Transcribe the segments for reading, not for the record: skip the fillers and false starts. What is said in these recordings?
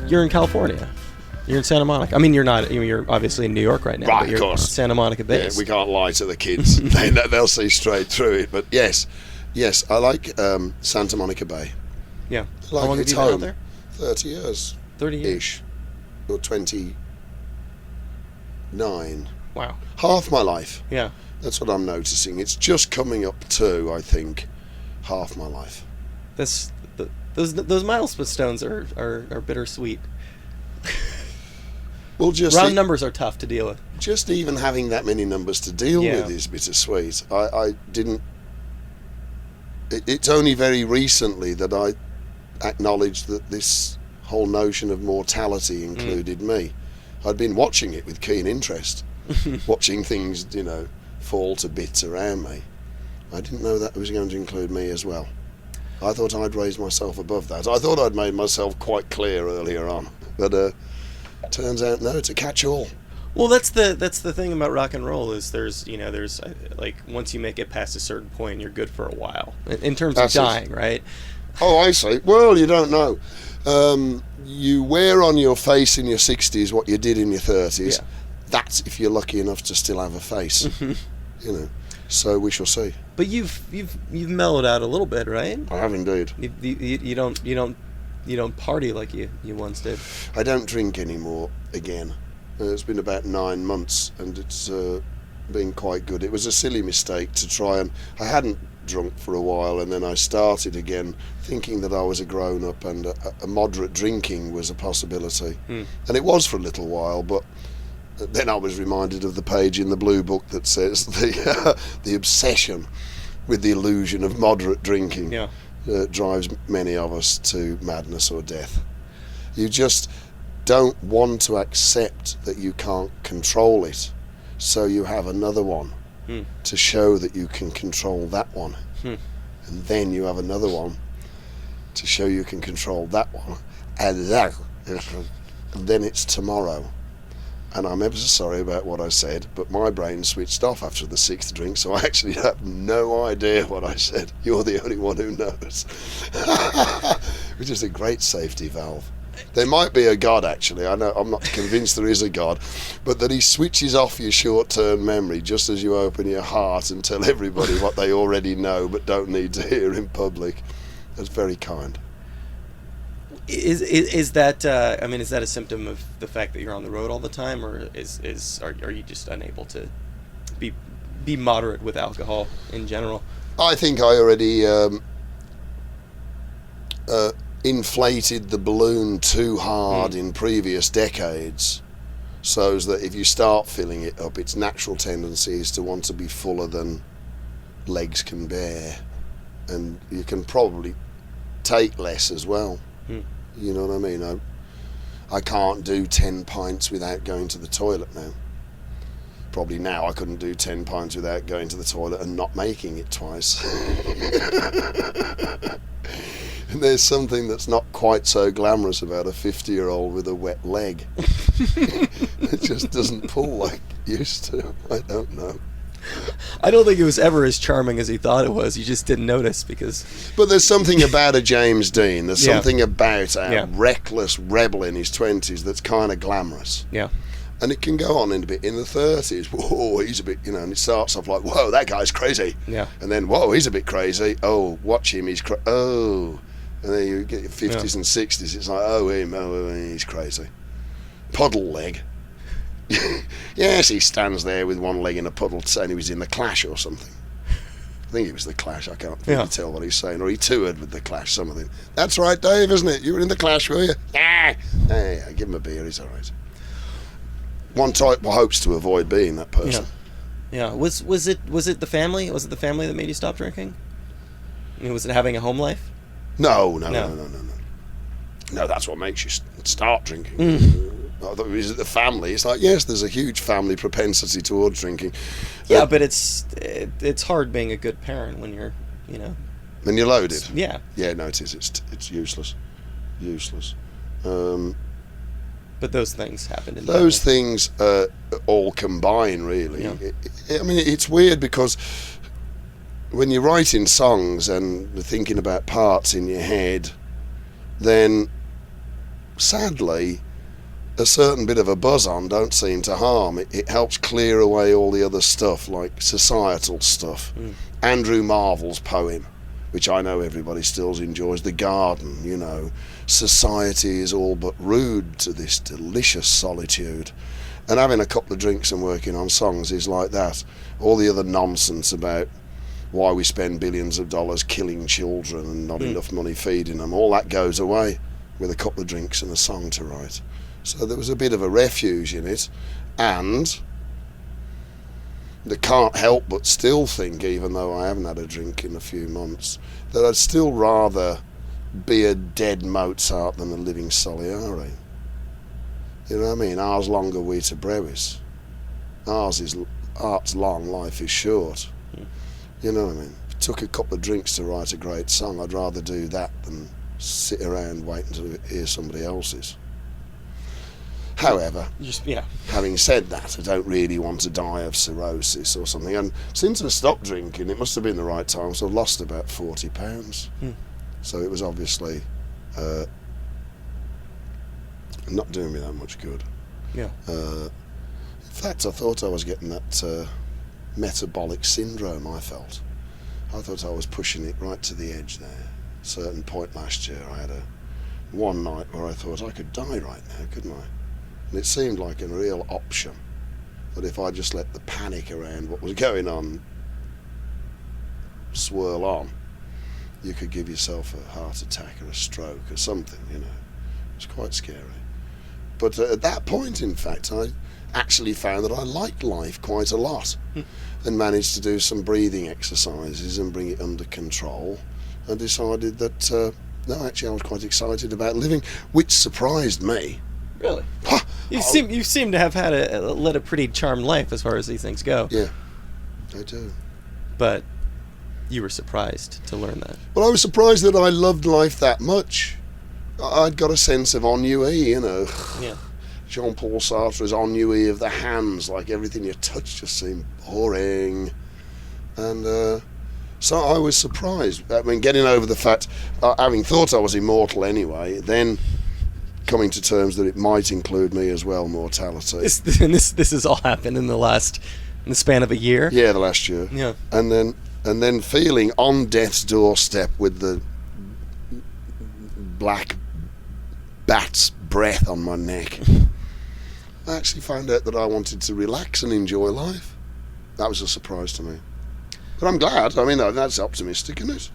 You're in California. You're in Santa Monica. I mean, you're not. You're obviously in New York right now. Right, but you're of course. Santa Monica based. Yeah, we can't lie to the kids. They'll see straight through it. But yes, I like Santa Monica Bay. Yeah. Like How long have you been out there? 30 years. 30 years. Ish. Or 29. Wow. Half my life. Yeah. That's what I'm noticing. It's just coming up to, I think, half my life. Those milestones are bittersweet. Well, just round numbers are tough to deal with. Just even having that many numbers to deal with is bittersweet. I didn't. It's only very recently that I acknowledged that this whole notion of mortality included me. I'd been watching it with keen interest, watching things, fall to bits around me. I didn't know that was going to include me as well. I thought I'd raised myself above that. I thought I'd made myself quite clear earlier on, but turns out no, it's a catch-all. Well, that's the thing about rock and roll is there's like once you make it past a certain point, you're good for a while in terms of dying, right? Oh, I see. Well, you don't know. You wear on your face in your 60s what you did in your 30s. Yeah. That's if you're lucky enough to still have a face. So we shall see. But you've mellowed out a little bit, right? I have indeed. You don't party like you once did. I don't drink anymore again. It's been about 9 months, and it's been quite good. It was a silly mistake to try, and I hadn't drunk for a while, and then I started again thinking that I was a grown-up and a moderate drinking was a possibility. And it was for a little while, but then I was reminded of the page in the Blue Book that says the obsession with the illusion of moderate drinking drives many of us to madness or death. You just don't want to accept that you can't control it, so you have another one to show that you can control that one. And then you have another one to show you can control that one, and then it's tomorrow. And I'm ever so sorry about what I said, but my brain switched off after the 6th drink, so I actually have no idea what I said. You're the only one who knows. Which is a great safety valve. There might be a God, actually. I know I'm not convinced there is a God, but that he switches off your short-term memory just as you open your heart and tell everybody what they already know but don't need to hear in public. That's very kind. Is that is that a symptom of the fact that you're on the road all the time, or are you just unable to be moderate with alcohol in general? I think I already inflated the balloon too hard in previous decades, so that if you start filling it up, its natural tendency is to want to be fuller than legs can bear, and you can probably take less as well. You know what I mean? I can't do 10 pints without going to the toilet now. Probably now I couldn't do 10 pints without going to the toilet and not making it twice. And there's something that's not quite so glamorous about a 50-year-old with a wet leg. It just doesn't pull like it used to. I don't know. I don't think it was ever as charming as he thought it was. You just didn't notice because... But there's something about a James Dean. There's something about a reckless rebel in his 20s that's kind of glamorous. Yeah. And it can go on in a bit in the 30s. Whoa, he's a bit, and it starts off like, whoa, that guy's crazy. Yeah. And then, whoa, he's a bit crazy. Oh, watch him, he's crazy. Oh. And then you get your 50s and 60s. It's like, he's crazy. Puddle leg. Yes, he stands there with one leg in a puddle saying he was in the Clash or something. I think it was the Clash. I can't really tell what he's saying. Or he toured with the Clash, something. That's right, Dave, isn't it? You were in the Clash, were you? Yeah. Hey, give him a beer. He's all right. One type hopes to avoid being that person. Yeah. Was it the family? Was it the family that made you stop drinking? I mean, was it having a home life? No. No, that's what makes you start drinking. I thought it was the family. It's like, yes, there's a huge family propensity towards drinking. Yeah, but it's hard being a good parent when you're, when you're loaded. Yeah. Yeah, no, it is. It's useless. But those things happen. Those things all combine, really. Yeah. It's weird because when you're writing songs and thinking about parts in your head, then sadly, a certain bit of a buzz on don't seem to harm. It helps clear away all the other stuff, like societal stuff. Andrew Marvell's poem, which I know everybody still enjoys, The Garden, you know, society is all but rude to this delicious solitude. And having a couple of drinks and working on songs is like that. All the other nonsense about why we spend billions of dollars killing children and not enough money feeding them, all that goes away with a couple of drinks and a song to write. So there was a bit of a refuge in it, and I can't help but still think, even though I haven't had a drink in a few months, that I'd still rather be a dead Mozart than a living Salieri. You know what I mean? Ars longa vita brevis. Art's long, life is short. You know what I mean? If it took a couple of drinks to write a great song, I'd rather do that than sit around waiting to hear somebody else's. However, having said that, I don't really want to die of cirrhosis or something. And since I stopped drinking, it must have been the right time, so I've lost about 40 pounds. So it was obviously not doing me that much good. Yeah. In fact, I thought I was getting that metabolic syndrome I felt. I thought I was pushing it right to the edge there. At a certain point last year, I had one night where I thought I could die right now, couldn't I? And it seemed like a real option that if I just let the panic around what was going on swirl on, you could give yourself a heart attack or a stroke or something, you know. It was quite scary. But at that point, in fact, I actually found that I liked life quite a lot and managed to do some breathing exercises and bring it under control, and decided that, no, actually I was quite excited about living, which surprised me. Really? You seem to have had led a pretty charmed life as far as these things go. Yeah, I do. But you were surprised to learn that. Well, I was surprised that I loved life that much. I'd got a sense of ennui, you know. Yeah. Jean-Paul Sartre's ennui of the hands, like everything you touch just seemed boring. And so I was surprised. I mean, getting over the fact, having thought I was immortal anyway, then coming to terms that it might include me as well, mortality. This has all happened in the span of a year? Yeah, the last year. Yeah. And then feeling on death's doorstep with the black bat's breath on my neck, I actually found out that I wanted to relax and enjoy life. That was a surprise to me. But I'm glad. I mean, that's optimistic, isn't it?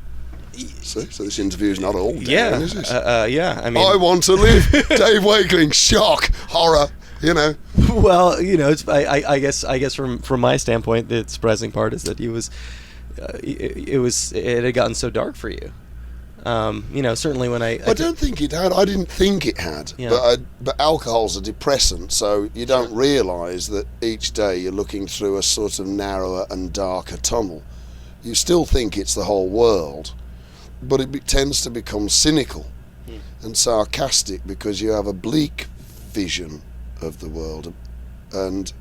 See, so this interview's not all down, is it? Yeah. I mean, I want to live. Dave Wakeling, shock, horror. You know. Well, you know, I guess from my standpoint, the surprising part is that it had gotten so dark for you. You know, certainly when I don't think it had. I didn't think it had. Yeah. But alcohol's a depressant, so you don't realise that each day you're looking through a sort of narrower and darker tunnel. You still think it's the whole world, but it tends to become cynical and sarcastic because you have a bleak vision of the world, and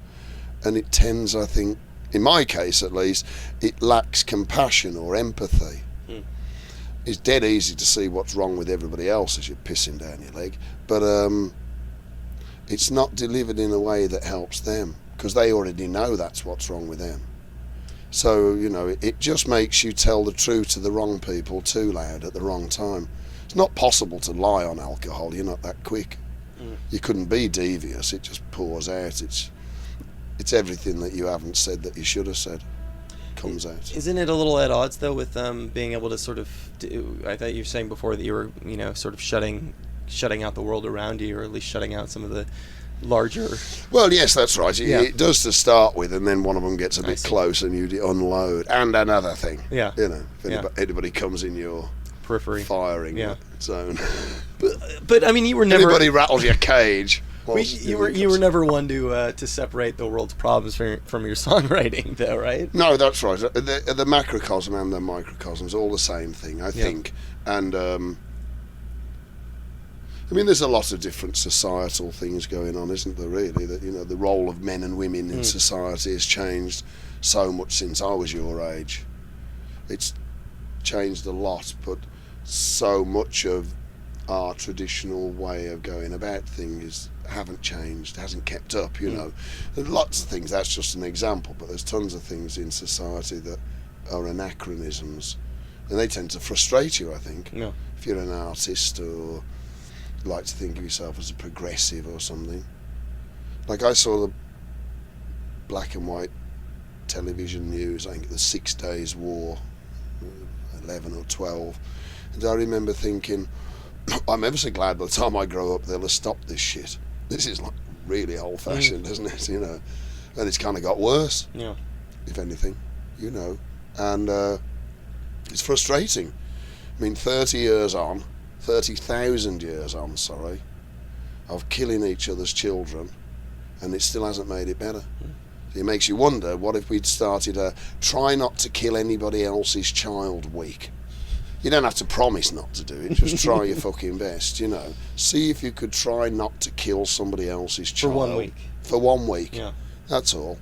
it tends, I think, in my case at least, it lacks compassion or empathy. It's dead easy to see what's wrong with everybody else as you're pissing down your leg, but it's not delivered in a way that helps them, because they already know that's what's wrong with them. So, you know, it just makes you tell the truth to the wrong people too loud at the wrong time. It's not possible to lie on alcohol. You're not that quick. You couldn't be devious. It just pours out. It's everything that you haven't said that you should have said comes out. Isn't it a little at odds though with being able to sort of I thought you were saying before that you were, you know, sort of shutting out the world around you, or at least shutting out some of the larger... Well, yes, that's right. Yeah. It does to start with, and then one of them gets a bit close and you unload. And another thing. Yeah. You know, if anybody comes in your periphery firing zone. But I mean, you were never... Anybody rattles your cage. You were never one to separate the world's problems from your songwriting, though, right? No, that's right. The macrocosm and the microcosm is all the same thing, I think. And I mean, there's a lot of different societal things going on, isn't there? Really, that, you know, the role of men and women in society has changed so much since I was your age. It's changed a lot, but so much of our traditional way of going about things haven't changed, hasn't kept up, you know. There's lots of things, that's just an example, but there's tons of things in society that are anachronisms, and they tend to frustrate you, I think. Yeah. If you're an artist or like to think of yourself as a progressive or something. Like I saw the black and white television news, I think the 6 Days War, 11 or 12, and I remember thinking, I'm ever so glad by the time I grow up they'll have stopped this shit. This is like really old fashioned, isn't it? You know, and it's kind of got worse, if anything, you know, and it's frustrating. I mean, 30,000 years on, sorry, of killing each other's children, and it still hasn't made it better. It makes you wonder, what if we'd started a try not to kill anybody else's child week? You don't have to promise not to do it, just try your fucking best, you know. See if you could try not to kill somebody else's child. For 1 week. For 1 week. Yeah. That's all.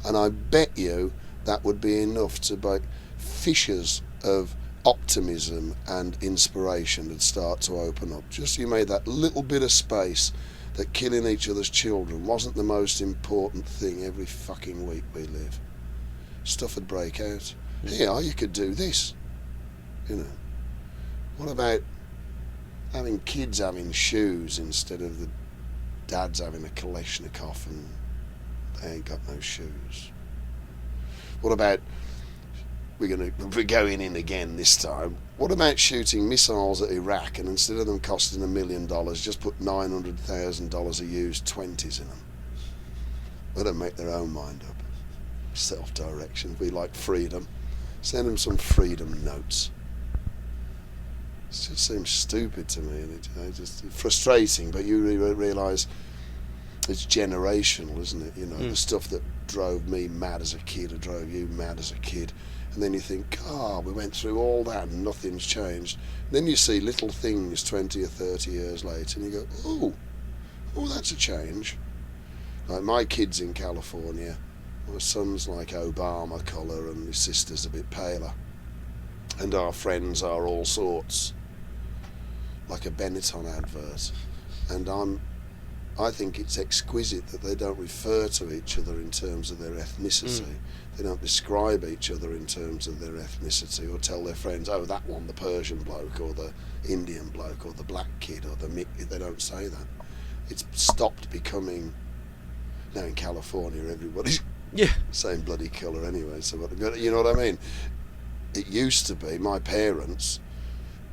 And I bet you that would be enough to make fissures of optimism and inspiration would start to open up. Just you made that little bit of space that killing each other's children wasn't the most important thing every fucking week we live. Stuff would break out. Yeah, you could do this. You know. What about having kids having shoes instead of the dads having a Kalashnikov and they ain't got no shoes? What about we're going in again this time? What about shooting missiles at Iraq and instead of them costing $1 million, just put $900,000 a used 20s in them? Let them make their own mind up. Self-direction. We like freedom. Send them some freedom notes. It just seems stupid to me, and it's just frustrating. But you realise it's generational, isn't it? You know, the stuff that drove me mad as a kid, or drove you mad as a kid, and then you think, we went through all that and nothing's changed. And then you see little things 20 or 30 years later, and you go, oh, that's a change. Like my kids in California, my son's like Obama colour, and his sister's a bit paler, and our friends are all sorts. Like a Benetton advert, and I think it's exquisite that they don't refer to each other in terms of their ethnicity. They don't describe each other in terms of their ethnicity, or tell their friends, oh, that one, the Persian bloke, or the Indian bloke, or the black kid, or the they don't say that. It's stopped becoming. Now in California, everybody's same bloody colour anyway. So you know what I mean? It used to be my parents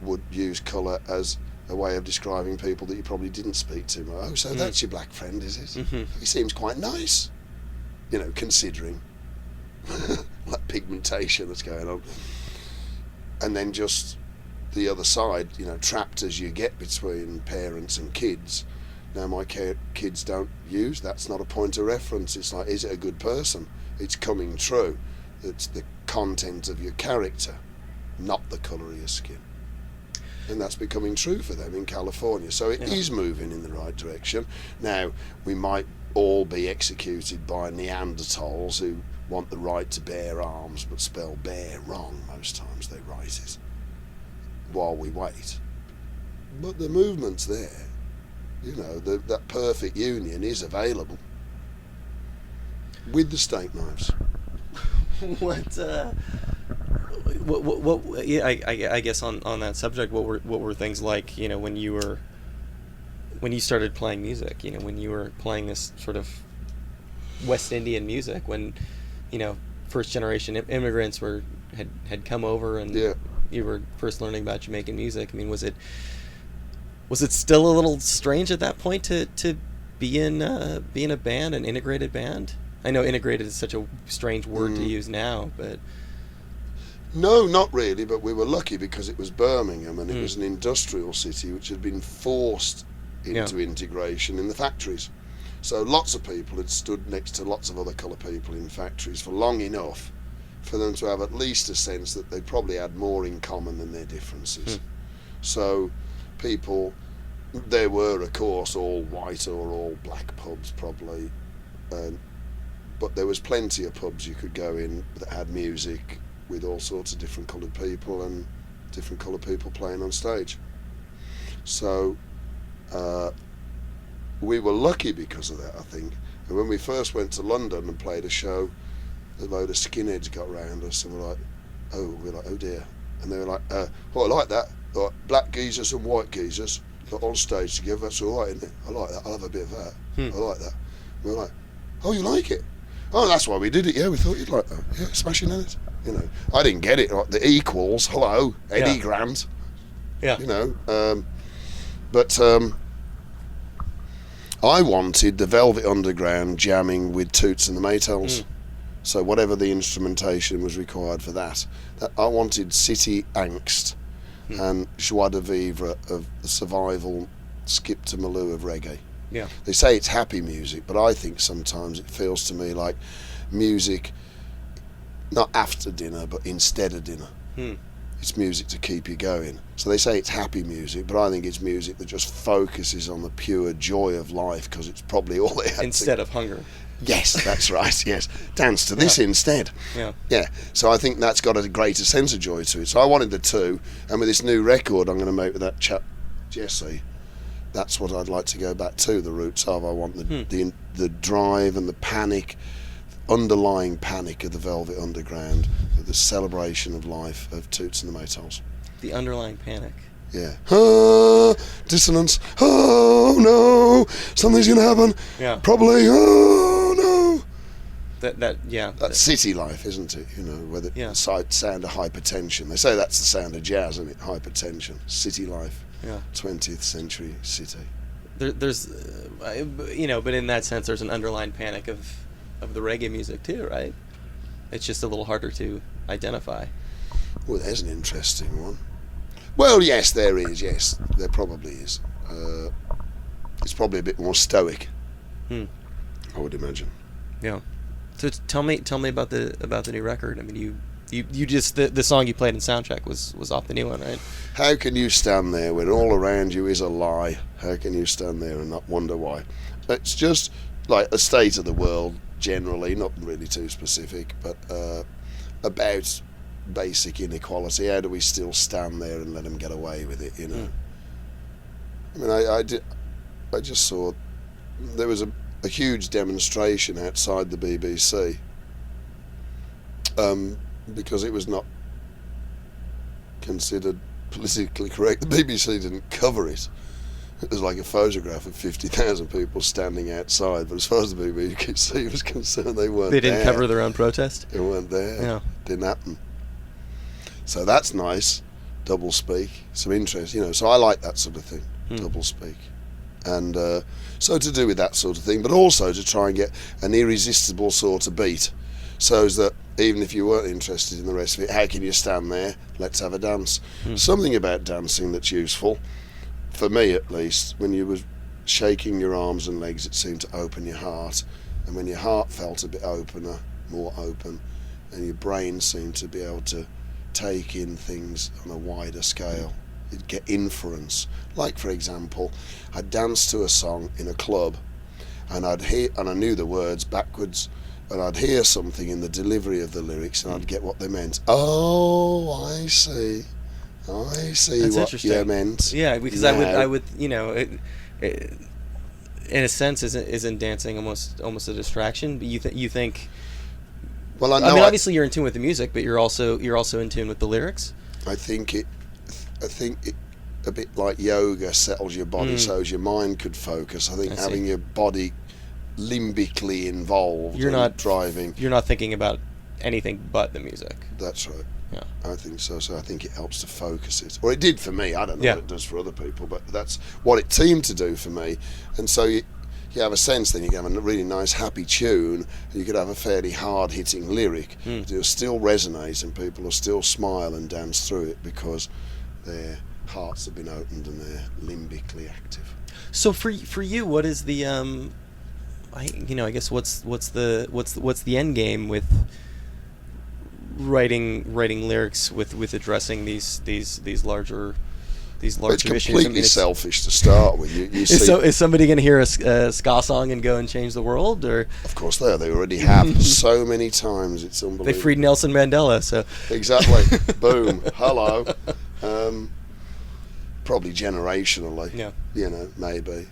would use colour as a way of describing people that you probably didn't speak to. Oh, so that's your black friend, is it? He seems quite nice, you know, considering like pigmentation that's going on. And then just the other side, you know, trapped as you get between parents and kids. Now my kids don't use, that's not a point of reference. It's like, is it a good person? It's coming true. It's the content of your character, not the colour of your skin. And that's becoming true for them in California. So it is moving in the right direction. Now, we might all be executed by Neanderthals who want the right to bear arms but spell bear wrong most times they write it while we wait. But the movement's there. You know, that perfect union is available with the steak knives. I guess on that subject, what were things like, you know, when you started playing music, you know, when you were playing this sort of West Indian music, when, you know, first generation immigrants had come over and you were first learning about Jamaican music. I mean, was it still a little strange at that point to be in a band, an integrated band? I know integrated is such a strange word to use now, but no, not really, but we were lucky because it was Birmingham and it was an industrial city which had been forced into integration in the factories. So lots of people had stood next to lots of other colour people in factories for long enough for them to have at least a sense that they probably had more in common than their differences. So people, there were of course all white or all black pubs probably, but there was plenty of pubs you could go in that had music with all sorts of different coloured people and different coloured people playing on stage. So we were lucky because of that, I think. And when we first went to London and played a show, a load of skinheads got round us and we're like, oh dear. And they were like, I like that. Like black geezers and white geezers got on stage together. That's all right, isn't it? I like that. I'll have a bit of that. I like that. And we're like, oh, you like it? Oh, that's why we did it. Yeah, we thought you'd like that. Yeah, smashing in it. You know, I didn't get it. Like the equals. Hello, Eddie Grant. Yeah. You know, but I wanted the Velvet Underground jamming with Toots and the Maytals. So whatever the instrumentation was required for that I wanted city angst and joie de vivre of the survival skip to Malou of reggae. Yeah. They say it's happy music, but I think sometimes it feels to me like music not after dinner, but instead of dinner. It's music to keep you going. So they say it's happy music, but I think it's music that just focuses on the pure joy of life, because it's probably all they had Instead of hunger. Yes, that's right, yes. Dance to this instead. Yeah. Yeah, so I think that's got a greater sense of joy to it. So I wanted the two, and with this new record I'm going to make with that chap, Jesse, that's what I'd like to go back to, the roots of. I want the drive and the panic, underlying panic of the Velvet Underground, the celebration of life of Toots and the Maytals. The underlying panic. Yeah. Dissonance. Oh no, something's gonna happen. Yeah. Probably. Oh no. That's city life, isn't it? You know, where the sound of hypertension. They say that's the sound of jazz, isn't it? Hypertension, city life. Yeah. 20th century city. There's, but in that sense, there's an underlying panic of the reggae music too, right? It's just a little harder to identify. Well, there's an interesting one. Well, yes, there is. Yes, there probably is. It's probably a bit more stoic. I would imagine. Yeah. So tell me about the new record. I mean, you just the song you played in Soundcheck was off the new one, right? How can you stand there when all around you is a lie? How can you stand there and not wonder why? It's just like a state of the world generally, not really too specific, but about basic inequality. How do we still stand there and let them get away with it, you know? I mean, I just saw there was a huge demonstration outside the BBC because it was not considered politically correct. The BBC didn't cover it. It was like a photograph of 50,000 people standing outside, but as far as the BBC was concerned, they weren't there. They didn't cover their own protest? They weren't there. Yeah. Didn't happen. So that's nice. Double speak. Some interest, you know. So I like that sort of thing. Double speak. And so to do with that sort of thing, but also to try and get an irresistible sort of beat, so as that even if you weren't interested in the rest of it, how can you stand there? Let's have a dance. Something about dancing that's useful, for me at least. When you were shaking your arms and legs, it seemed to open your heart, and when your heart felt a bit opener, more open, and your brain seemed to be able to take in things on a wider scale, you'd get inference. Like, for example, I'd dance to a song in a club, and I knew the words backwards, and I'd hear something in the delivery of the lyrics, and I'd get what they meant. Oh, I see That's what you meant. Yeah, because now. I would, you know, it, in a sense, isn't dancing almost a distraction? But you think? Well, I know. I mean, obviously you're in tune with the music, but you're also in tune with the lyrics. I think it a bit like yoga settles your body so as your mind could focus. I think having your body limbically involved, you're not driving. You're not thinking about anything but the music. That's right. Yeah, I think so. So I think it helps to focus it. Or it did for me. I don't know what it does for other people, but that's what it seemed to do for me. And so you have a sense then you can have a really nice happy tune, and you could have a fairly hard-hitting lyric. But it'll still resonate, and people will still smile and dance through it because their hearts have been opened and they're limbically active. So for you, what is the I guess what's the end game with writing lyrics with addressing these larger issues? It's completely selfish to start with. You see, is somebody going to hear a ska song and go and change the world? Or of course they are. They already have so many times. It's unbelievable. They freed Nelson Mandela. So exactly. Boom. Hello. probably generationally. Yeah. You know, maybe.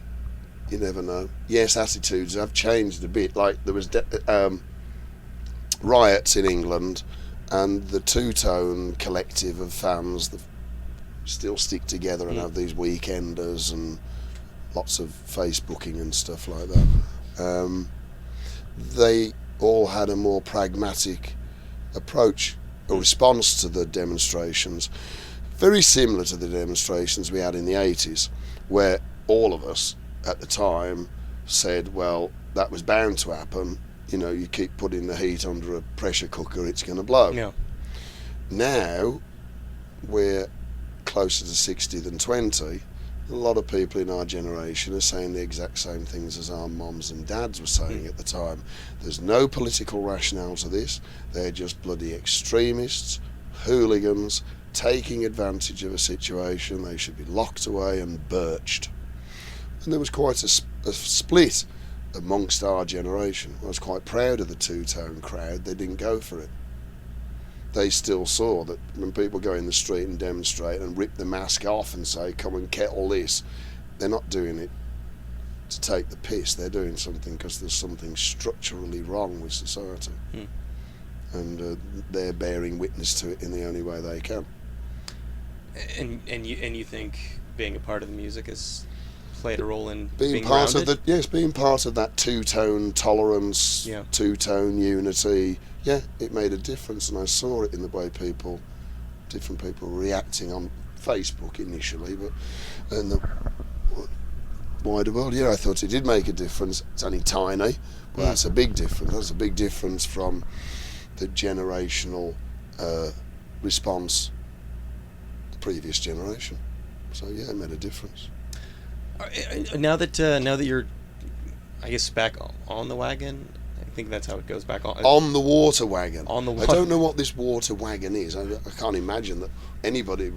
You never know. Yes, attitudes have changed a bit. Like there was riots in England, and the two-tone collective of fans that still stick together and have these weekenders and lots of Facebooking and stuff like that. They all had a more pragmatic approach, a response to the demonstrations, very similar to the demonstrations we had in the 80s, where all of us at the time said, well, that was bound to happen. You know, you keep putting the heat under a pressure cooker, it's going to blow. Yeah. Now, we're closer to 60 than 20. A lot of people in our generation are saying the exact same things as our mums and dads were saying at the time. There's no political rationale to this. They're just bloody extremists, hooligans, taking advantage of a situation. They should be locked away and birched. And there was quite a split amongst our generation. I was quite proud of the two-tone crowd. They didn't go for it. They still saw that when people go in the street and demonstrate and rip the mask off and say, come and kettle this, they're not doing it to take the piss. They're doing something because there's something structurally wrong with society. And they're bearing witness to it in the only way they can. And you think being a part of the music has played a role in being part grounded? Being part of that two-tone tolerance, two-tone unity. Yeah, it made a difference, and I saw it in the way different people reacting on Facebook initially, but in the wider world, I thought it did make a difference. It's only tiny, but that's a big difference. That's a big difference from the generational response the previous generation. So yeah, it made a difference. Now that you're, I guess, back on the wagon, I think that's how it goes, back on the water wagon. On the I don't know what this water wagon is. I can't imagine that anybody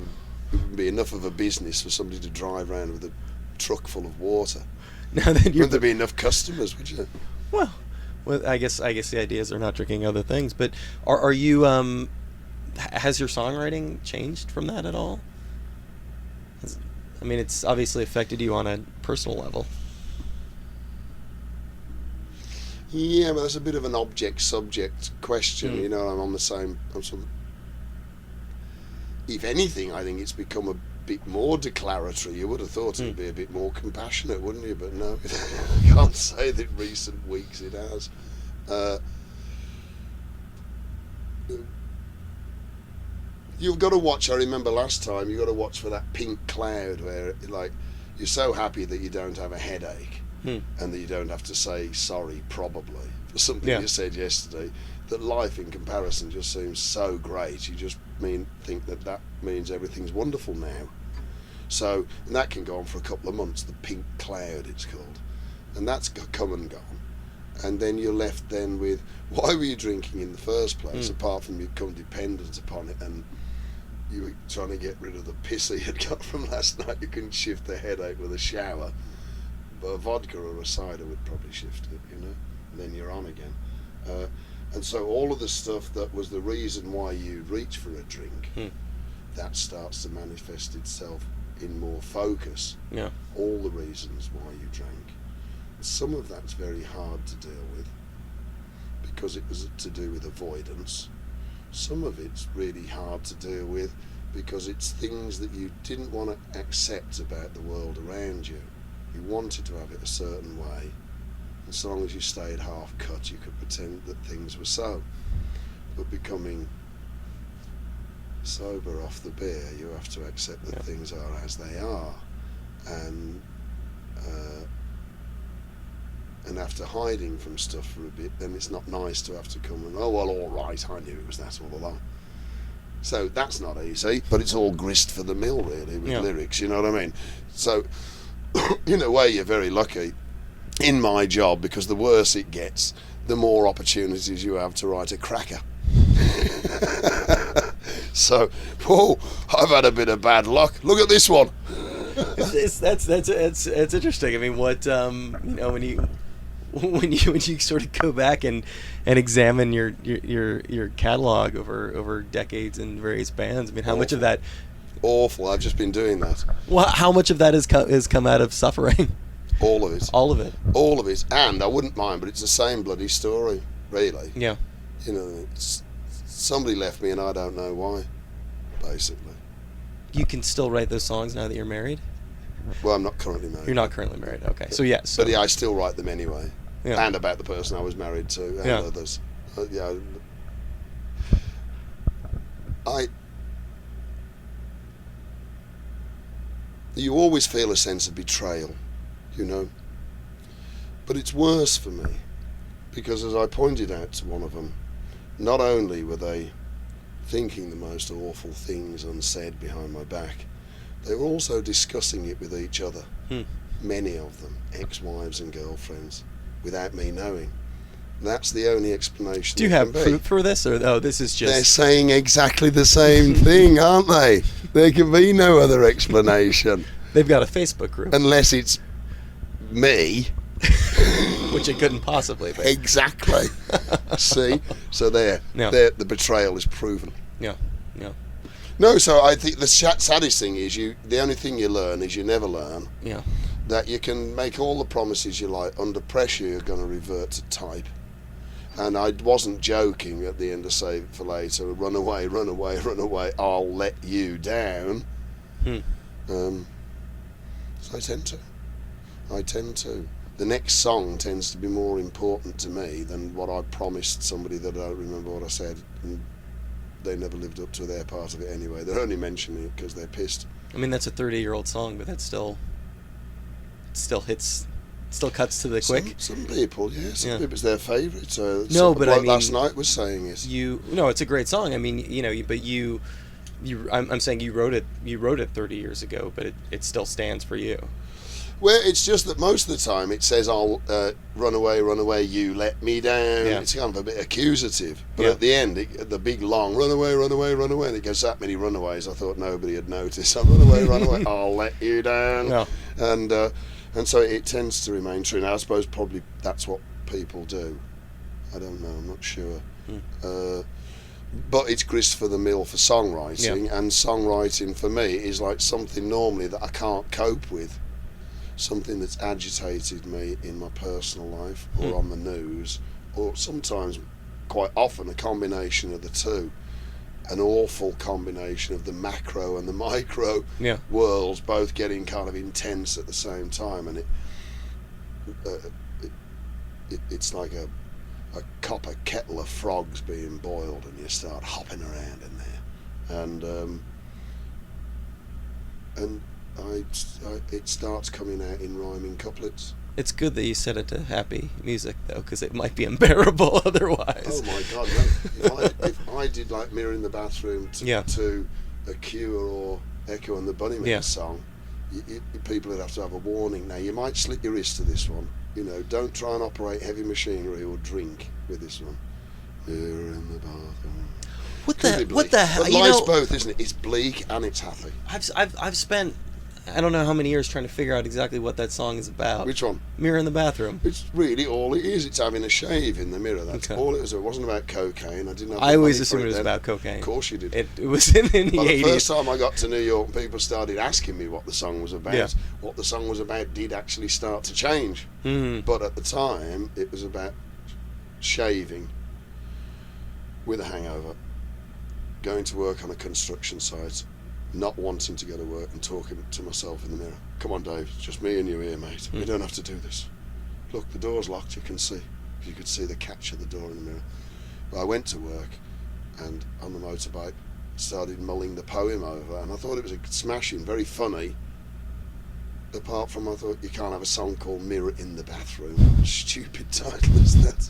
would be enough of a business for somebody to drive around with a truck full of water. Now that wouldn't there be enough customers, would you? Well, I guess the idea is they're not drinking other things. But are you? Has your songwriting changed from that at all? I mean, it's obviously affected you on a personal level. Yeah, but that's a bit of an object-subject question. You know, I'm sort of. If anything, I think it's become a bit more declaratory. You would have thought it'd be a bit more compassionate, wouldn't you? But no, I can't say that in recent weeks it has. You've got to watch. I remember last time you got to watch for that pink cloud where, like, you're so happy that you don't have a headache and that you don't have to say sorry, probably for something you said yesterday. That life, in comparison, just seems so great. You just think that means everything's wonderful now. So, and that can go on for a couple of months. The pink cloud, it's called, and that's come and gone. And then you're left then with, why were you drinking in the first place, apart from you become dependent upon it and you were trying to get rid of the piss you had got from last night. You couldn't shift the headache with a shower, but a vodka or a cider would probably shift it, you know, and then you're on again. And so all of the stuff that was the reason why you reach for a drink, that starts to manifest itself in more focus. Yeah. All the reasons why you drank. Some of that's very hard to deal with because it was to do with avoidance. Some of it's really hard to deal with because it's things that you didn't want to accept about the world around you. You wanted to have it a certain way. And so long as you stayed half cut, you could pretend that things were so. But becoming sober off the beer, you have to accept that things are as they are. And after hiding from stuff for a bit, then it's not nice to have to come and, oh, well, all right, I knew it was that all along. So that's not easy, but it's all grist for the mill, really, with lyrics, you know what I mean? So, in a way, you're very lucky in my job, because the worse it gets, the more opportunities you have to write a cracker. So, I've had a bit of bad luck. Look at this one. It's interesting. I mean, what when you sort of go back and examine your catalog over decades and various bands. I mean, how much of that Awful. I've just been doing that. Well, how much of that has come out of suffering? All of it. All of it. All of it. And I wouldn't mind, but it's the same bloody story, really. Yeah. You know, somebody left me and I don't know why, basically. You can still write those songs now that you're married? Well, I'm not currently married. You're not currently married. Okay. So yeah. So, But yeah, I still write them anyway. Yeah. And about the person I was married to and Yeah. others. Yeah. You always feel a sense of betrayal, you know. But it's worse for me because, as I pointed out to one of them, not only were they thinking the most awful things unsaid behind my back, they were also discussing it with each other. Many of them, ex-wives and girlfriends, without me knowing. That's the only explanation. do you have proof for this, or this is just? They're saying exactly the same thing, aren't they? There can be no other explanation. They've got a Facebook group, Unless it's me. which it couldn't possibly be. Exactly. See? So there. Yeah. There, the betrayal is proven. Yeah. Yeah. No, so I think the saddest thing is the only thing you learn is you never learn Yeah. that you can make all the promises you like. Under pressure, you're going to revert to type. And I wasn't joking at the end of Save It for Later. Run away, run away, run away. I'll let you down. So I tend to. The next song tends to be more important to me than what I promised somebody that I don't remember what I said. And they never lived up to their part of it anyway. They're only mentioning it because they're pissed. I mean, that's a 30-year-old song, but that still hits, still cuts to the quick. Some people, yeah. Some people, it's their favourite. No, but I mean, last night was saying it. No, it's a great song. I mean, but I'm saying you wrote it 30 years ago, but it still stands for you. Well, it's just that most of the time it says, "I'll run away, you let me down." Yeah. It's kind of a bit accusative. But Yeah. at the end, the big long run away, and it goes that many runaways. I thought nobody had noticed. So run away, I'll let you down. Yeah. And so it tends to remain true. Now, I suppose probably that's what people do. I don't know. I'm not sure. But it's grist for the mill for songwriting, and songwriting for me is like something normally that I can't cope with. Something that's agitated me in my personal life or on the news, or sometimes, quite often, a combination of the two. An awful combination of the macro and the micro worlds both getting kind of intense at the same time, and it's like a copper kettle of frogs being boiled, and you start hopping around in there, and it starts coming out in rhyming couplets. It's good that you set it to happy music, though, because it might be unbearable otherwise. Oh my God, no. If I did like Mirror in the Bathroom to a Cure or Echo and the Bunnymen song, people would have to have a warning. Now, you might slit your wrist to this one. Don't try and operate heavy machinery or drink with this one. Mirror in the bathroom. What the hell? But life's both, isn't it? It's bleak and it's happy. I've spent I don't know how many years trying to figure out exactly what that song is about. Which one? Mirror in the Bathroom. It's really all it is. It's having a shave in the mirror. That's all it was. It wasn't about cocaine. I always assumed it was about cocaine. Of course you did. It was in the 80s. The first time I got to New York, people started asking me what the song was about. What the song was about did actually start to change. But at the time, it was about shaving with a hangover, going to work on a construction site, not wanting to go to work and talking to myself in the mirror. Come on, Dave, it's just me and you here, mate. We don't have to do this. Look, the door's locked, you can see. You could see the catch of the door in the mirror. But I went to work and on the motorbike started mulling the poem over, and I thought it was a smashing, very funny. Apart from, I thought, you can't have a song called Mirror in the Bathroom. Stupid title, isn't it?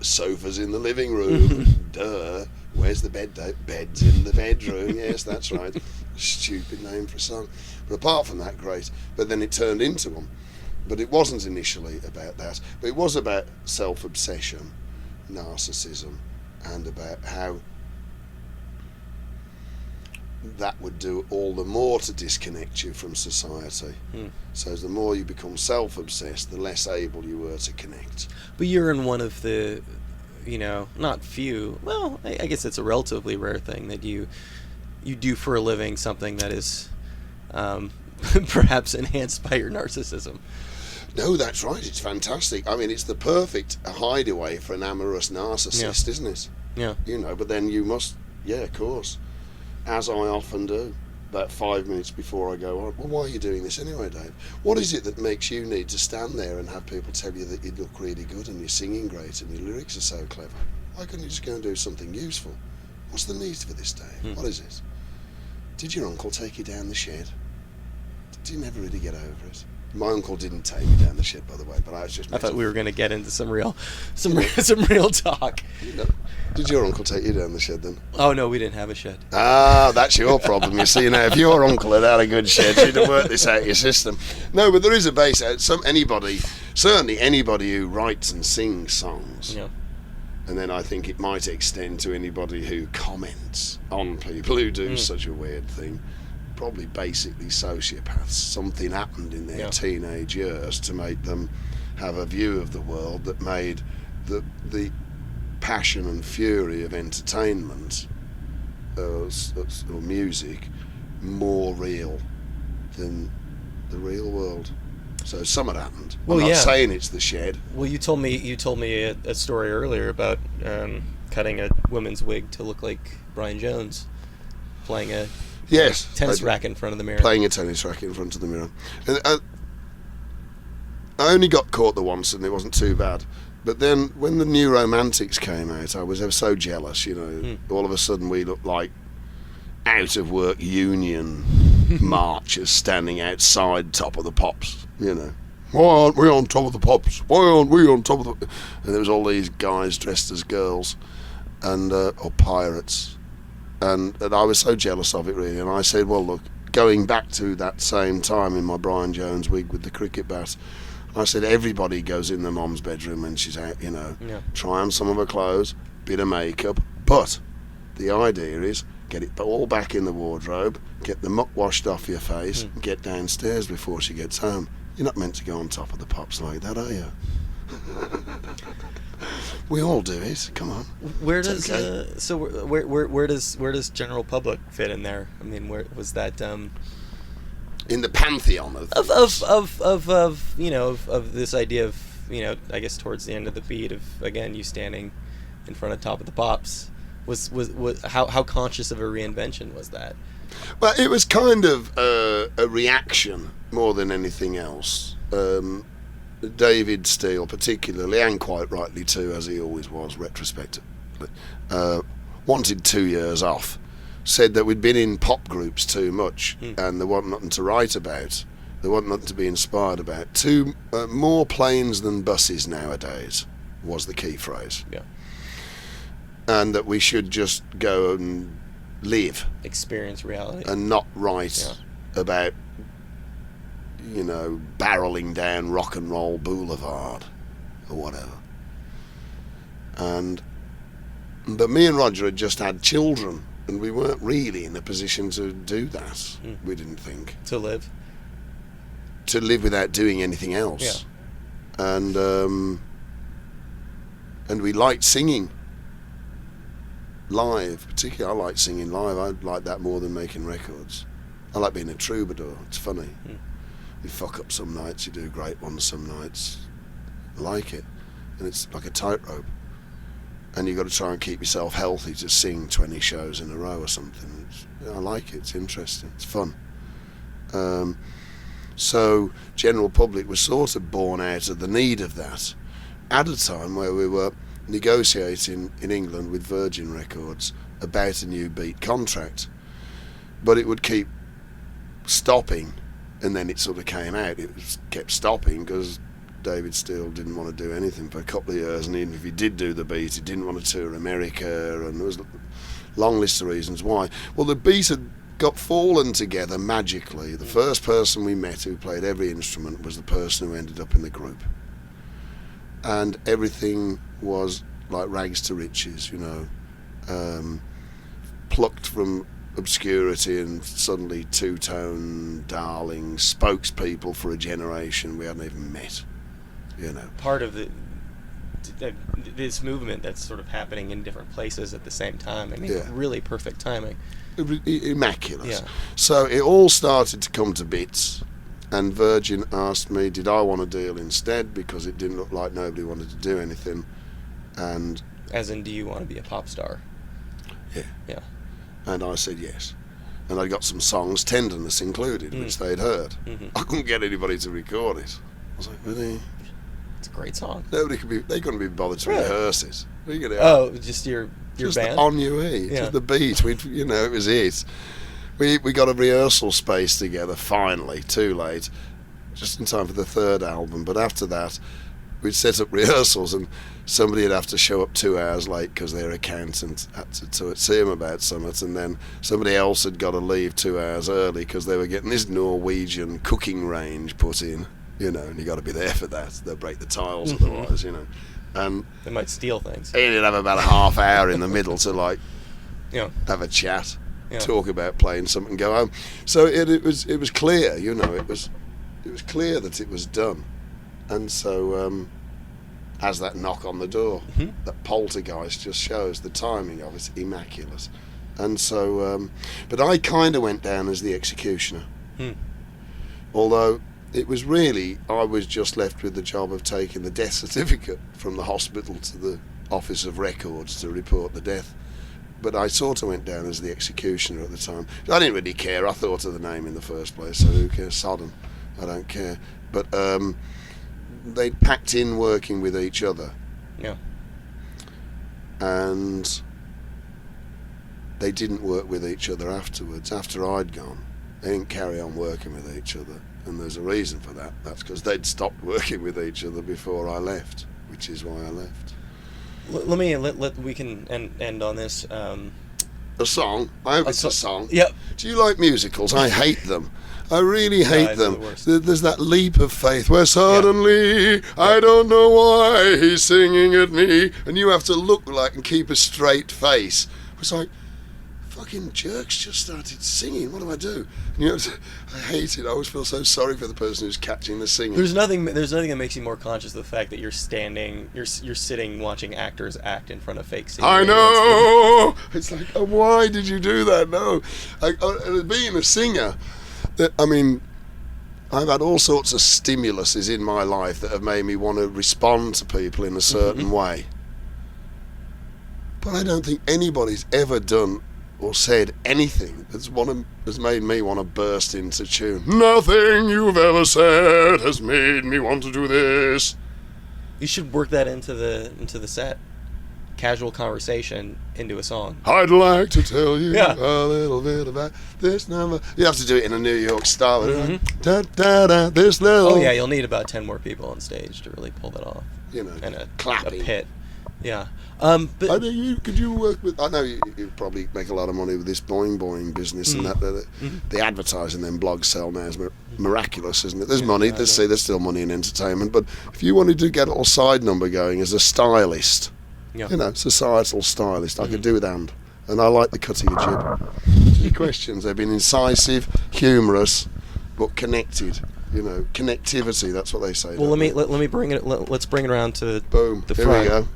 Sofas in the living room. Duh. Where's the bed, Dave? Bed's in the bedroom. Yes, that's right. Stupid name for a song. But apart from that, great. But then it turned into one. But it wasn't initially about that. But it was about self-obsession, narcissism, and about how that would do all the more to disconnect you from society. So the more you become self-obsessed, the less able you were to connect. But you're in one of the, not few, well, I guess it's a relatively rare thing that you you do for a living something that is perhaps enhanced by your narcissism. No, that's right. It's fantastic. I mean, it's the perfect hideaway for an amorous narcissist, isn't it? Yeah. You know, but then you must, of course, as I often do, about 5 minutes before I go on, well, why are you doing this anyway, Dave? What is it that makes you need to stand there and have people tell you that you look really good and you're singing great and your lyrics are so clever? Why couldn't you just go and do something useful? What's the need for this, Dave? What is it? Did your uncle take you down the shed? Did you never really get over it? My uncle didn't take me down the shed, by the way, but I was just... I thought we were going to get into some real talk. Did your uncle take you down the shed then? Oh, no, we didn't have a shed. Ah, that's your problem. You see, now, if your uncle had had a good shed, you'd have worked this out of your system. No, but there is a base. Certainly anybody who writes and sings songs. Yeah. And then I think it might extend to anybody who comments on people who do such a weird thing. Probably basically sociopaths. Something happened in their teenage years to make them have a view of the world that made the passion and fury of entertainment or music more real than the real world. So something happened. Well, I'm not saying it's the shed. Well, you told me a story earlier about cutting a woman's wig to look like Brian Jones, playing a tennis racket in front of the mirror. Playing a tennis racket in front of the mirror. And I only got caught the once, and it wasn't too bad. But then, when the New Romantics came out, I was ever so jealous. You know, all of a sudden we looked like out of work union marchers standing outside Top of the Pops. You know, why aren't we on Top of the Pops? Why aren't we on Top of the? And there was all these guys dressed as girls, and or pirates. And I was so jealous of it, really. And I said, well, look, going back to that same time in my Brian Jones wig with the cricket bat, I said, everybody goes in their mom's bedroom when she's out, you know. Yeah. Try on some of her clothes, bit of makeup. But the idea is get it all back in the wardrobe, get the muck washed off your face, and get downstairs before she gets home. You're not meant to go on Top of the Pops like that, are you? We all do it. Come on. Where does where does general public fit in there? I mean, where was that? In the pantheon of this idea of, you know, I guess towards the end of the beat of, again, you standing in front of Top of the Pops, was how conscious of a reinvention was that? Well, it was kind of a reaction more than anything else. David Steele particularly, and quite rightly too, as he always was retrospectively, wanted 2 years off. Said that we'd been in pop groups too much, and there wasn't nothing to write about. There wasn't nothing to be inspired about. More planes than buses nowadays was the key phrase. Yeah. And that we should just go and live. Experience reality. And not write about, you know, barreling down Rock and Roll Boulevard or whatever. But me and Roger had just had children, and we weren't really in a position to do that. We didn't think. To live without doing anything else. Yeah. And we liked singing live, particularly. I like singing live. I like that more than making records. I like being a troubadour. It's funny. You fuck up some nights, you do great ones some nights. I like it. And it's like a tightrope. And you've got to try and keep yourself healthy to sing 20 shows in a row or something. I like it. It's interesting. It's fun. So general public was sort of born out of the need of that at a time where we were negotiating in England with Virgin Records about a new beat contract. But it would keep stopping, and then it sort of came out. It kept stopping because David Steele didn't want to do anything for a couple of years, and even if he did do the beat, he didn't want to tour America, and there was a long list of reasons why. Well, the beat had got fallen together magically. The first person we met who played every instrument was the person who ended up in the group. And everything was like rags to riches, you know, plucked from obscurity and suddenly two-tone darling spokespeople for a generation we hadn't even met, you know. Part of this movement that's sort of happening in different places at the same time. I mean, really perfect timing. immaculate. Yeah. So it all started to come to bits, and Virgin asked me, did I want a deal instead, because it didn't look like nobody wanted to do anything. And As in, do you want to be a pop star? Yeah. And I said yes. And I got some songs, Tenderness included, which they'd heard. Mm-hmm. I couldn't get anybody to record it. I was like, really? It's a great song. They couldn't be bothered to rehearse it. Just your just band? on your way, just the beat. It was it. We got a rehearsal space together, finally, too late, just in time for the third album. But after that, we'd set up rehearsals, and somebody would have to show up 2 hours late because their accountant had to see them about something, and then somebody else had got to leave 2 hours early because they were getting this Norwegian cooking range put in, and you got to be there for that. They'll break the tiles otherwise, And they might steal things. He'd have about a half hour in the middle to have a chat, talk about playing something, go home. So it was clear, it was clear that it was done. And so as that knock on the door, that poltergeist just shows the timing of it, immaculate. And so, but I kind of went down as the executioner. Although it was really, I was just left with the job of taking the death certificate from the hospital to the Office of Records to report the death. But I sort of went down as the executioner at the time. I didn't really care. I thought of the name in the first place, so who cares? Sodom. I don't care. But they'd packed in working with each other. Yeah. And they didn't work with each other afterwards, after I'd gone. They didn't carry on working with each other. And there's a reason for that. That's because they'd stopped working with each other before I left, which is why I left. We can end on this. A song? I hope it's a song. Yep. Do you like musicals? I hate them. I really hate them. The There's that leap of faith where suddenly I don't know why he's singing at me, and you have to look like and keep a straight face. It's like, fucking jerks just started singing. What do I do? And I hate it. I always feel so sorry for the person who's catching the singing. There's nothing that makes you more conscious of the fact that you're sitting watching actors act in front of fake singers. I know. It's like, oh, why did you do that? No, being a singer. I've had all sorts of stimuluses in my life that have made me want to respond to people in a certain way. But I don't think anybody's ever done or said anything that's made me want to burst into tune. Nothing you've ever said has made me want to do this. You should work that into the set. Casual conversation into a song. I'd like to tell you a little bit about this number. You have to do it in a New York style. Da, da, da, this little. Oh yeah, you'll need about 10 more people on stage to really pull that off. And a clapping. A pit. Yeah. But I know could you work with? I know you probably make a lot of money with this boing business and that. The advertising them blogs sell now is miraculous, isn't it? There's money. There's still money in entertainment. But if you wanted to get a little side number going as a stylist. Societal stylist. I could do with and I like the cut of your jib. 3 questions. They've been incisive, humorous, but connected. Connectivity. That's what they say. Well, let me bring it. Let's bring it around to boom. The Here front we go.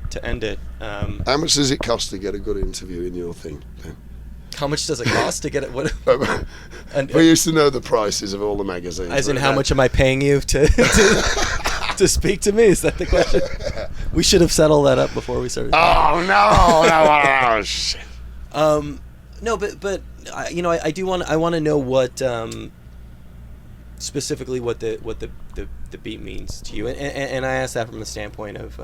To end it. How much does it cost to get a good interview in your thing? Then? How much does it cost to get it? What? We used to know the prices of all the magazines. As in, how much am I paying you to to speak to me? Is that the question? We should have settled that up before we started. Oh no! Shit. No, but I do want to know what specifically what the beat means to you, and I asked that from the standpoint of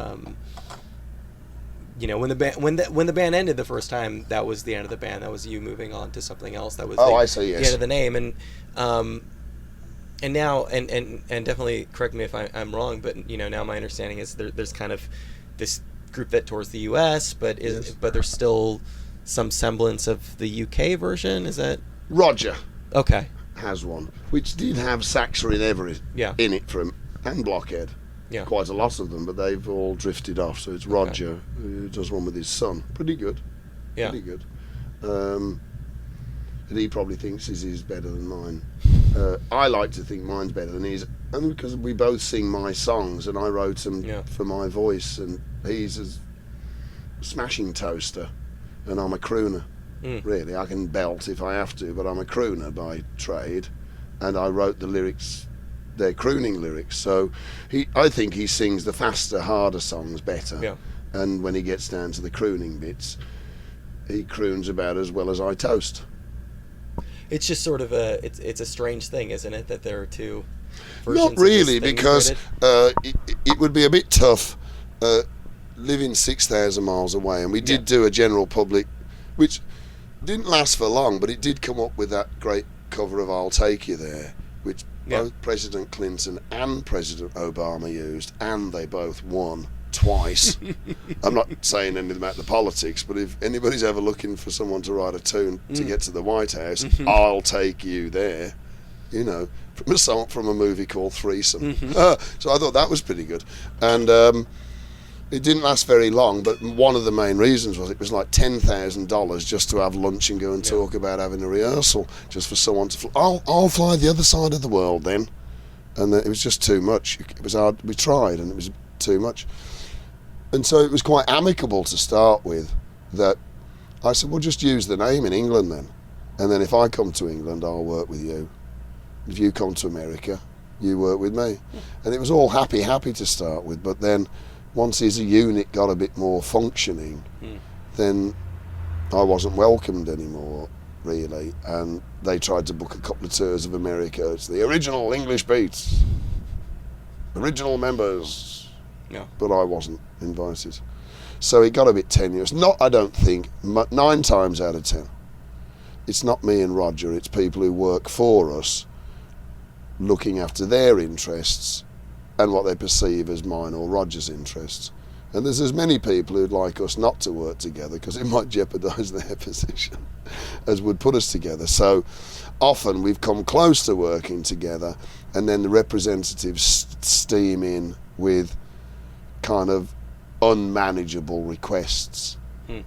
when the band ended the first time, that was the end of the band. That was you moving on to something else. That was I see. Yes. The end of the name, and now and definitely correct me if I'm wrong, but now my understanding is there's kind of this group that tours the U.S. but there's still some semblance of the UK version. Is that Roger? Okay. Has one, which did have Saxa in Everett in it and Blockhead. Yeah. Quite a lot of them, but they've all drifted off. So it's Roger who does one with his son. Pretty good. Yeah. Pretty good. And he probably thinks his is better than mine. I like to think mine's better than his, only because we both sing my songs and I wrote them for my voice, and he's a smashing toaster and I'm a crooner. really. I can belt if I have to, but I'm a crooner by trade, and I wrote the lyrics. They're crooning lyrics, so I think he sings the faster, harder songs better. Yeah. And when he gets down to the crooning bits, he croons about as well as I toast. It's just sort of it's a strange thing, isn't it, that there are two versions Not of this really, thing because created? it would be a bit tough living 6,000 miles away, and we did do a general public, which didn't last for long, but it did come up with that great cover of I'll Take You There, which both President Clinton and President Obama used, and they both won twice. I'm not saying anything about the politics, but if anybody's ever looking for someone to write a tune to get to the White House, I'll Take You There, you know, from a song from a movie called Threesome. So I thought that was pretty good. And it didn't last very long, but one of the main reasons was it was like $10,000 just to have lunch and go and talk about having a rehearsal, just for someone to I'll fly the other side of the world then. And it was just too much. It was hard. We tried, and it was too much. And so it was quite amicable to start with. That I said, well, just use the name in England then, and then if I come to England, I'll work with you. If you come to America, you work with me. And it was all happy to start with, but then once his unit got a bit more functioning, then I wasn't welcomed anymore, really. And they tried to book a couple of tours of America. It's the original English Beats, original members. Yeah. But I wasn't invited. So it got a bit tenuous. I don't think, 9 times out of 10, it's not me and Roger, it's people who work for us, looking after their interests and what they perceive as mine or Roger's interests. And there's as many people who'd like us not to work together because it might jeopardise their position as would put us together. So often we've come close to working together, and then the representatives steam in with kind of unmanageable requests,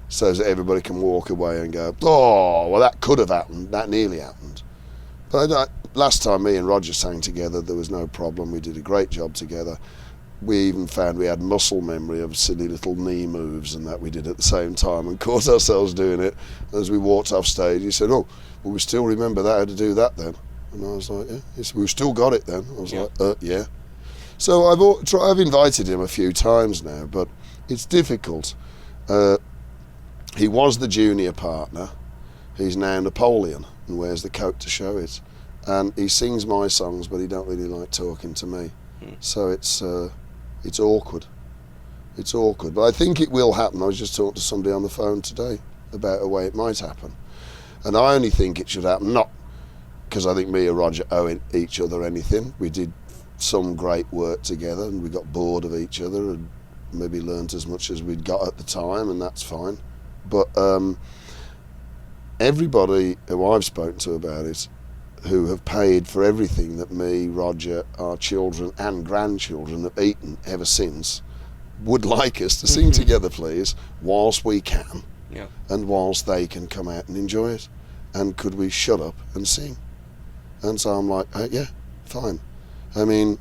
so that everybody can walk away and go, oh, well, that could have happened, that nearly happened. But last time me and Roger sang together, there was no problem. We did a great job together. We even found we had muscle memory of silly little knee moves and that we did at the same time, and caught ourselves doing it. As we walked off stage, he said, oh, well, we still remember that, how to do that then. And I was like, yeah. He said, we've still got it then. I was like, yeah. So I've invited him a few times now, but it's difficult. He was the junior partner. He's now Napoleon and wears the coat to show it. And he sings my songs, but he don't really like talking to me. So it's awkward. It's awkward. But I think it will happen. I was just talking to somebody on the phone today about a way it might happen. And I only think it should happen, not because I think me and Roger owe each other anything. We did some great work together and we got bored of each other and maybe learnt as much as we'd got at the time, and that's fine. But everybody who I've spoken to about it, who have paid for everything that me, Roger, our children and grandchildren have eaten ever since, would like us to sing together, please, whilst we can, and whilst they can come out and enjoy it. And could we shut up and sing? And so I'm like, yeah, fine. I mean,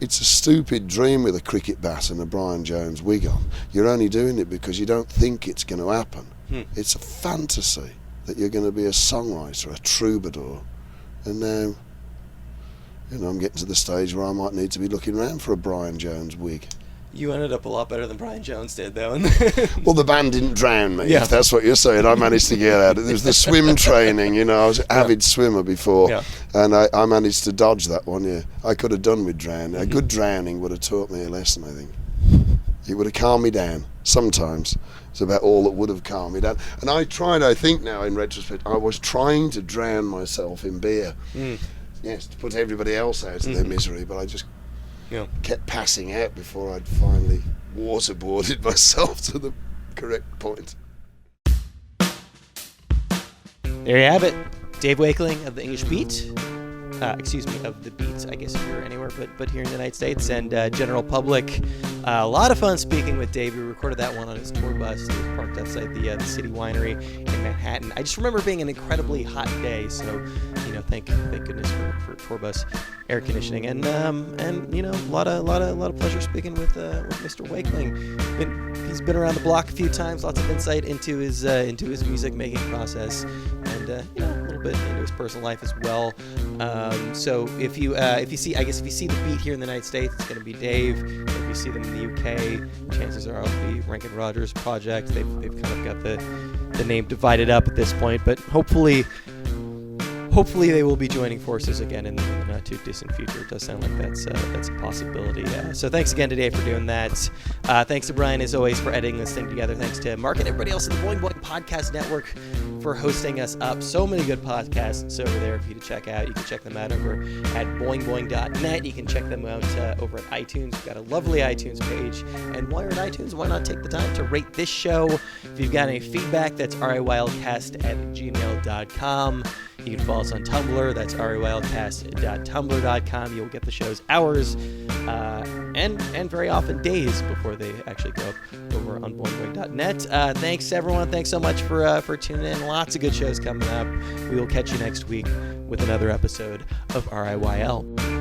it's a stupid dream with a cricket bat and a Brian Jones wig on. You're only doing it because you don't think it's going to happen. It's a fantasy that you're going to be a songwriter, a troubadour. And now, I'm getting to the stage where I might need to be looking around for a Brian Jones wig. You ended up a lot better than Brian Jones did, though. Well, the band didn't drown me, if that's what you're saying. I managed to get out. It was the swim training, I was an avid swimmer before, and I managed to dodge that one, I could have done with drowning. A good drowning would have taught me a lesson, I think. It would have calmed me down, sometimes. It's about all that would have calmed me down. And I think now, in retrospect, I was trying to drown myself in beer. Yes, to put everybody else out of their misery, but I just kept passing out before I'd finally waterboarded myself to the correct point. There you have it. Dave Wakeling of the English Beat. Of the Beats, I guess, if you're anywhere but here in the United States, and general public. A lot of fun speaking with Dave. We recorded that one on his tour bus. It was parked outside the City Winery in Manhattan. I just remember being an incredibly hot day, so thank goodness for tour bus air conditioning, and a lot of pleasure speaking with Mr. Wakeling. He's been around the block a few times, lots of insight into his music making process, and a little bit into his personal life as well. So if you see the beat here in the United States, it's going to be Dave. If you see them in the UK, chances are it'll be Rankin Rogers Project. They've kind of got the name divided up at this point, but hopefully they will be joining forces again in the not too distant future. It does sound like that's a possibility. So thanks again to Dave for doing that. Thanks to Brian, as always, for editing this thing together. Thanks to Mark and everybody else in the Boing Boing Podcast Network for hosting us up. So many good podcasts over there for you to check out. You can check them out over at boingboing.net. You can check them out over at iTunes. We've got a lovely iTunes page. And while you're at iTunes, why not take the time to rate this show? If you've got any feedback, that's riwildcast@gmail.com. You can follow us on Tumblr. That's riwildcast.tumblr.com. You'll get the show's hours and very often days before they actually go up over on boingboing.net. Thanks, everyone. Thanks so much for tuning in. Lots of good shows coming up. We will catch you next week with another episode of RIYL.